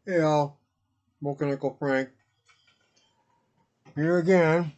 Hey all, Smoking Uncle Frank here again.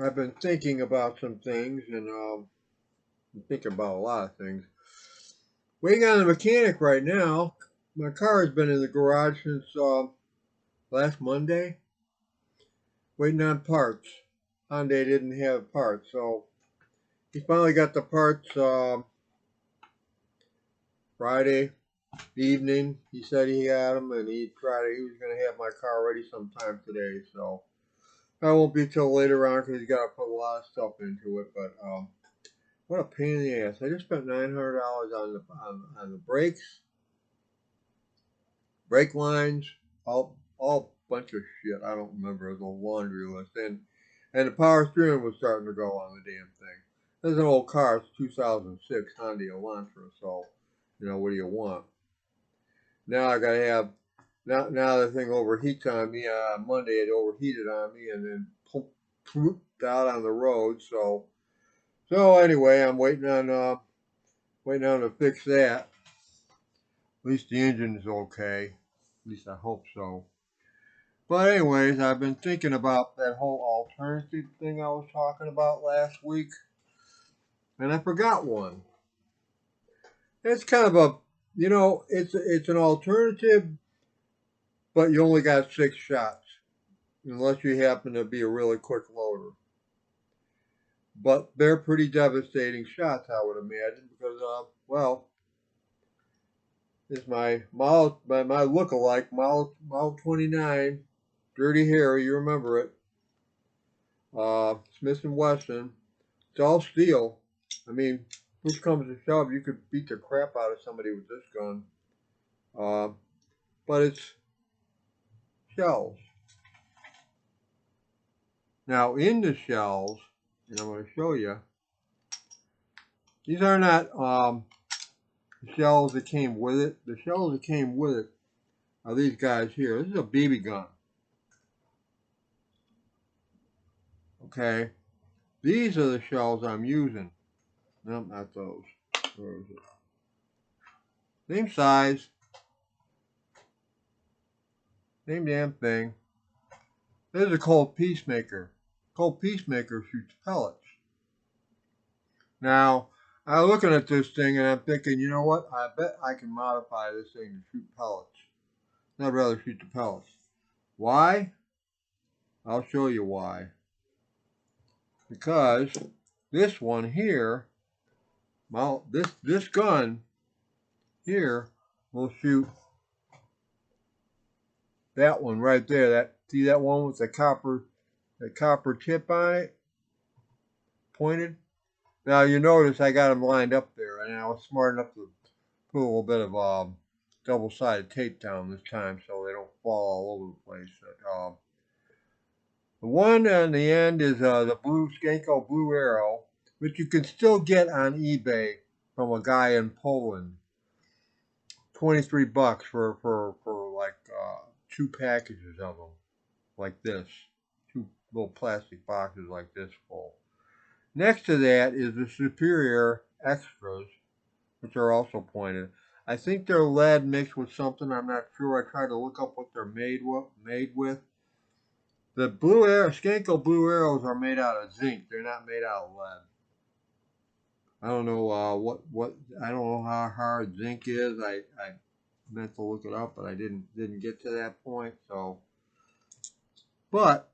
I've been thinking about some things and I'm thinking about a lot of things. Waiting on the mechanic right now. My car has been in the garage since last Monday. Waiting on parts. Hyundai didn't have parts, so he finally got the parts Friday evening. He said he had them and he was going to have my car ready sometime today, so that won't be till later on because he's got to put a lot of stuff into it. But what a pain in the ass! I just spent $900 on the brakes, brake lines, all bunch of shit. I don't remember the laundry list, and the power steering was starting to go on the damn thing. This is an old car. It's 2006 Honda Elantra. So, what do you want? Now I gotta have now the thing overheats on me. Monday it overheated on me and then pooped out on the road. So anyway, I'm waiting on to fix that. At least the engine is okay. At least I hope so. But anyways, I've been thinking about that whole alternative thing I was talking about last week, and I forgot one. It's kind of it's an alternative, but you only got 6 shots, unless you happen to be a really quick loader. But they're pretty devastating shots, I would imagine, because is my look-alike Model 29, Dirty Harry. You remember it? Smith and Wesson. It's all steel. I mean, push comes to shove, you could beat the crap out of somebody with this gun. But it's shells. Now, in the shells, and I'm going to show you, these are not the shells that came with it. The shells that came with it are these guys here. This is a BB gun. Okay. These are the shells I'm using. No, not those. Where is it? Same size. Same damn thing. This is a Colt Peacemaker. Colt Peacemaker shoots pellets. Now, I'm looking at this thing and I'm thinking, you know what? I bet I can modify this thing to shoot pellets. I'd rather shoot the pellets. Why? I'll show you why. Because this one here, well, this gun here will shoot that one right there. See that one with the copper tip on it, pointed. Now you notice I got them lined up there, and I was smart enough to put a little bit of double-sided tape down this time so they don't fall all over the place. The one on the end is the Skenco Blue Arrow, which you can still get on eBay from a guy in Poland. $23 for like 2 packages of them, like this. 2 little plastic boxes like this full. Next to that is the Superior Extras, which are also pointed. I think they're lead mixed with something. I'm not sure. I tried to look up what they're made with. The Skenco Blue Arrows are made out of zinc. They're not made out of lead. I don't know I don't know how hard zinc is. I meant to look it up, but I didn't get to that point. But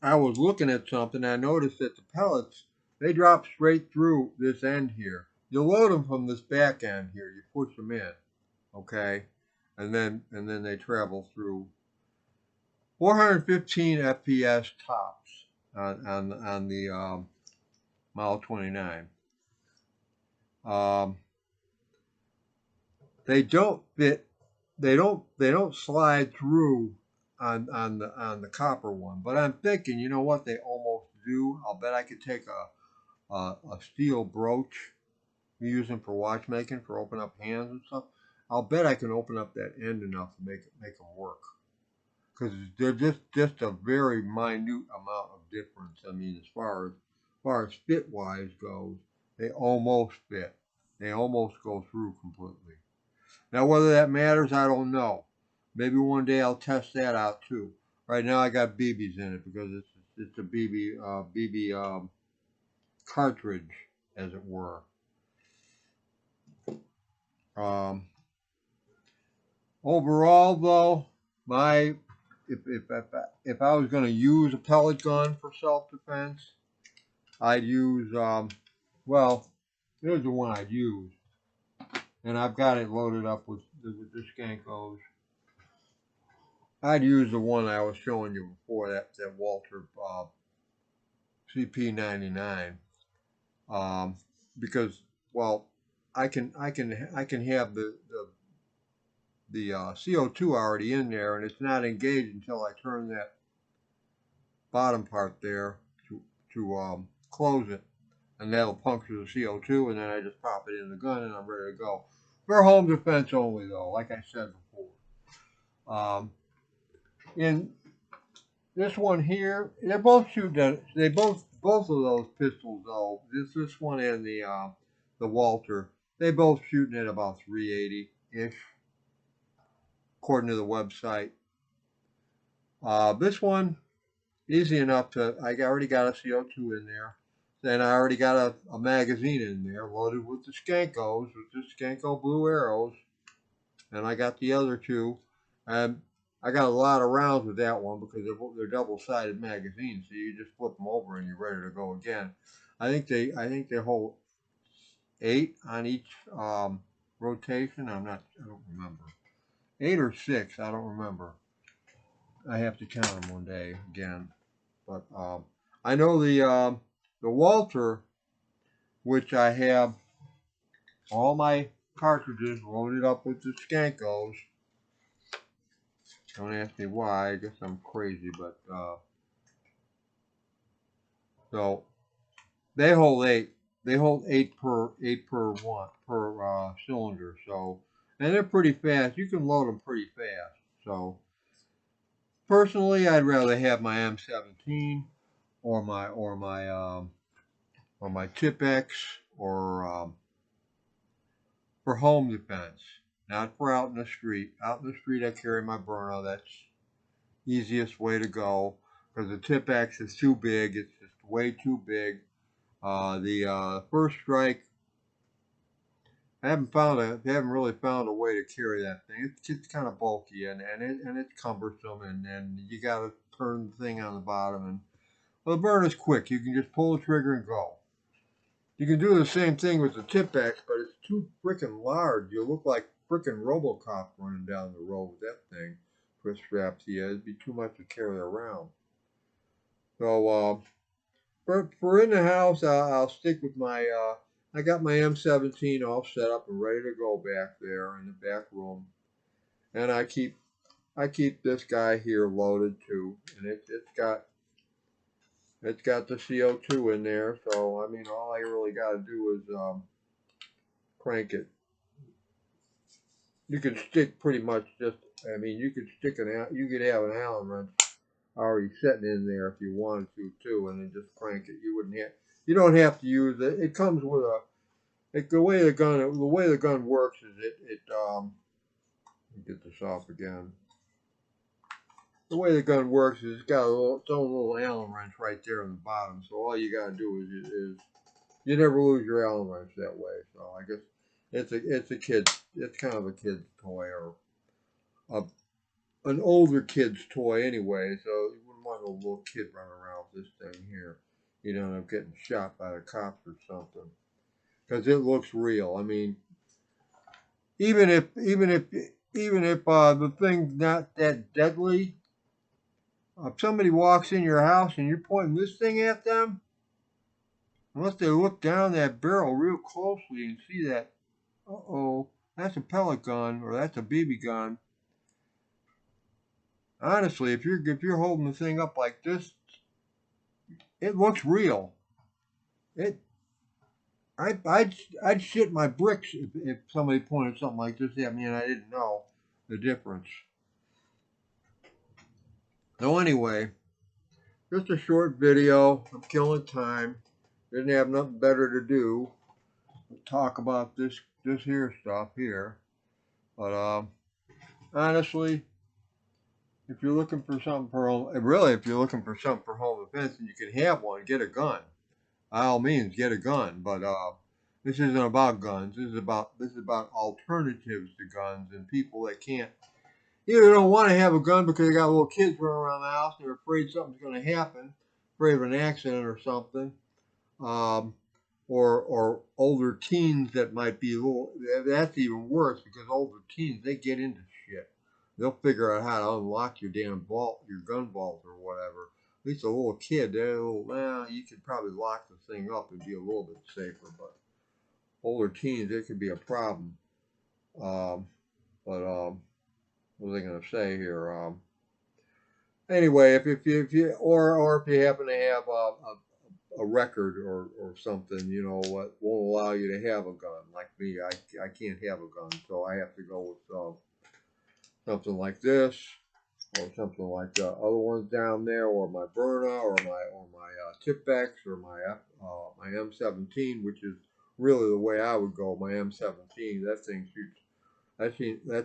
I was looking at something. I noticed that the pellets, they drop straight through this end here. You load them from this back end here. You push them in, okay, and then they travel through. 415 FPS tops on the Model 29. They don't fit. They don't slide through on the copper one. But I'm thinking, you know what? They almost do. I'll bet I could take a steel brooch, using for watchmaking, for opening up hands and stuff. I'll bet I can open up that end enough to make them work. Because they're just a very minute amount of difference. I mean, as far as fit wise goes, they almost fit. They almost go through completely. Now, whether that matters, I don't know. Maybe one day I'll test that out too. Right now, I got BBs in it because it's a BB cartridge, as it were. Um, Overall, though, my if I was going to use a pellet gun for self-defense, I'd use well, here's the one I'd use, and I've got it loaded up with the Skencos. I'd use the one I was showing you before, that Walter CP99, because, well, I can have the CO2 already in there, and it's not engaged until I turn that bottom part there to close it, and that'll puncture the CO2, and then I just pop it in the gun, and I'm ready to go. For home defense only, though, like I said before. In this one here, they're both shooting at, both of those pistols, though, this one and the Walter, they both shooting at about 380-ish, according to the website. This one, easy enough to, I already got a CO2 in there. Then I already got a magazine in there loaded with the Skencos, with the Skenco Blue Arrows. And I got the other two. And I got a lot of rounds with that one because they're double-sided magazines, so you just flip them over and you're ready to go again. I think they hold 8 on each rotation. I don't remember. 8 or 6, I don't remember. I have to count them one day again. But I know the Walter, which I have all my cartridges loaded up with the Skencos. Don't ask me why. I guess I'm crazy, but so they hold 8. They hold 8 per cylinder. So, and they're pretty fast. You can load them pretty fast. So, personally, I'd rather have my M17 or my Tip-X or for home defense, not for out in the street. Out in the street, I carry my Burno. That's easiest way to go because the Tip-X is too big. It's just way too big. The First Strike, I haven't really found a way to carry that thing. It's kind of bulky and it's cumbersome, and you got to turn the thing on the bottom. And well, the burn is quick. You can just pull the trigger and go. You can do the same thing with the Tip-X, but it's too freaking large. You look like freaking RoboCop running down the road with that thing for a strap to you. It'd be too much to carry around. So for in the house, I'll stick with my. I got my M17 all set up and ready to go back there in the back room, and I keep this guy here loaded too, and it's got the CO2 in there, so I mean, all I really got to do is crank it. You can stick pretty much just, I mean, you could you could have an Allen wrench already sitting in there if you wanted to too, and then just crank it. You don't have to use it. It comes with the way the gun works is let me get this off again. The way the gun works is it's got its own little Allen wrench right there on the bottom. So all you gotta do is you never lose your Allen wrench that way. So I guess it's kind of a kid's toy or an older kid's toy anyway. So you wouldn't want a little kid running around with this thing here. You don't end up getting shot by the cops or something because it looks real. I mean, even if the thing's not that deadly. If somebody walks in your house and you're pointing this thing at them, unless they look down that barrel real closely and see that, uh-oh, that's a pellet gun or that's a BB gun. Honestly, if you're holding the thing up like this, it looks real. I'd shit my bricks if somebody pointed something like this at me and I didn't know the difference. So anyway, just a short video. I'm killing time. Didn't have nothing better to do. Talk about this here stuff here. But honestly, if you're looking for something for home, really, if you're looking for something for home defense and you can have one, get a gun. By all means, get a gun. But this isn't about guns. This is about alternatives to guns and people that can't either don't want to have a gun because they got little kids running around the house and they're afraid something's going to happen, afraid of an accident or something, um, or older teens that might be a little. That's even worse because older teens they get into shit. They'll figure out how to unlock your damn vault, your gun vault or whatever. At least a little kid, they're a little. Well, you could probably lock the thing up and be a little bit safer, but older teens, it could be a problem. But what was I going to say here? Anyway, if you or if you happen to have a record or something, you know, what won't allow you to have a gun. Like me, I can't have a gun, so I have to go with something like this or something like the other ones down there, or my Berna or my Tipex or my M17, which is really the way I would go. My M17, that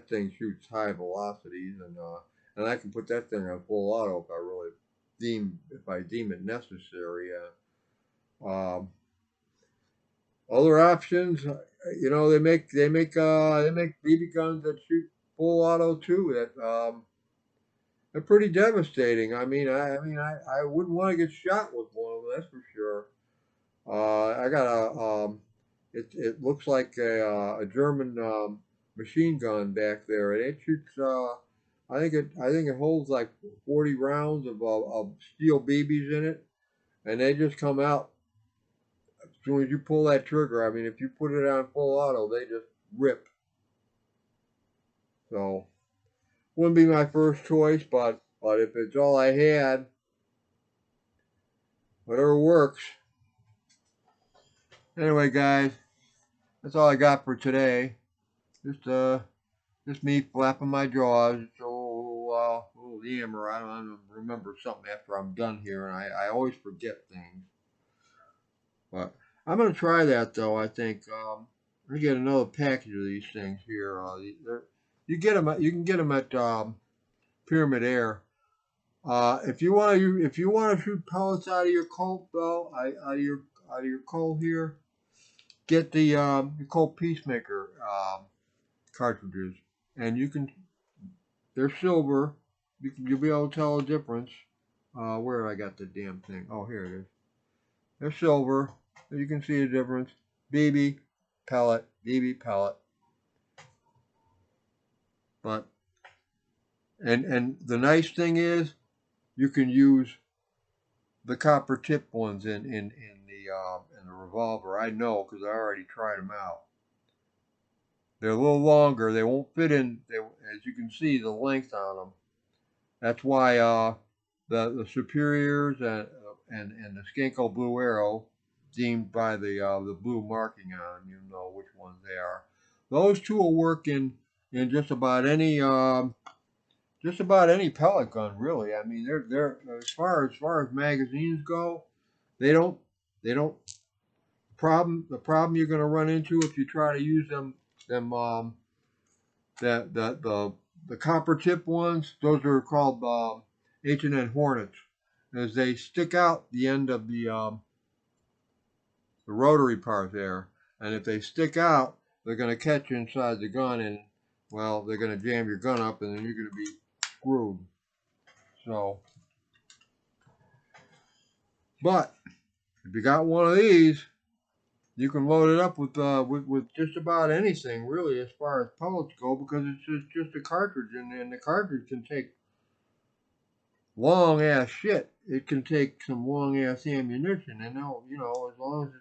thing shoots high velocities, and I can put that thing on full auto if I deem it necessary. Other options, you know, they make BB guns that shoot full auto too. They're pretty devastating. I wouldn't want to get shot with one of them. That's for sure. I got it looks like a German machine gun back there, and it shoots. I think it holds like 40 rounds of steel BBs in it, and they just come out as soon as you pull that trigger. I mean, if you put it on full auto, they just rip. So wouldn't be my first choice, but if it's all I had, whatever works. Anyway, guys, that's all I got for today. Just me flapping my jaws. Little yammer. I don't remember something after I'm done here, and I always forget things. But I'm gonna try that though. I think I'm gonna get another package of these things here. You can get them at Pyramid Air. If you want to shoot pellets out of your Colt though, out of your Colt here, get the Colt Peacemaker cartridges, and they're silver. You'll be able to tell the difference. Where I got the damn thing? Oh, here it is. They're silver. You can see the difference. BB pellet, BB pellet. But and the nice thing is you can use the copper tip ones in the revolver. I know because I already tried them out. They're a little longer. They won't fit in. As you can see, the length on them. That's why the superiors and the Skenco Blue Arrow, deemed by the blue marking on them, you know which ones they are. Those two will work in just about any pellet gun, really. I mean, they're as far as magazines go, they don't they don't the problem you're going to run into if you try to use them the copper tip ones, those are called H&N Hornets, as they stick out the end of the rotary part there, and if they stick out, they're going to catch you inside the gun, and well, they're going to jam your gun up, and then you're going to be screwed. So, but if you got one of these, you can load it up with just about anything, really, as far as pellets go, because it's just a cartridge, and the cartridge can take long ass shit. It can take some long ass ammunition, and as long as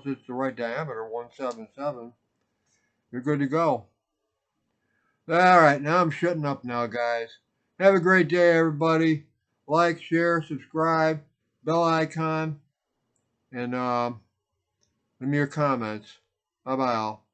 it's the right diameter, 177, you're good to go. All right, now I'm shutting up now, guys. Have a great day, everybody. Like, share, subscribe, bell icon, and leave me your comments. Bye bye, all.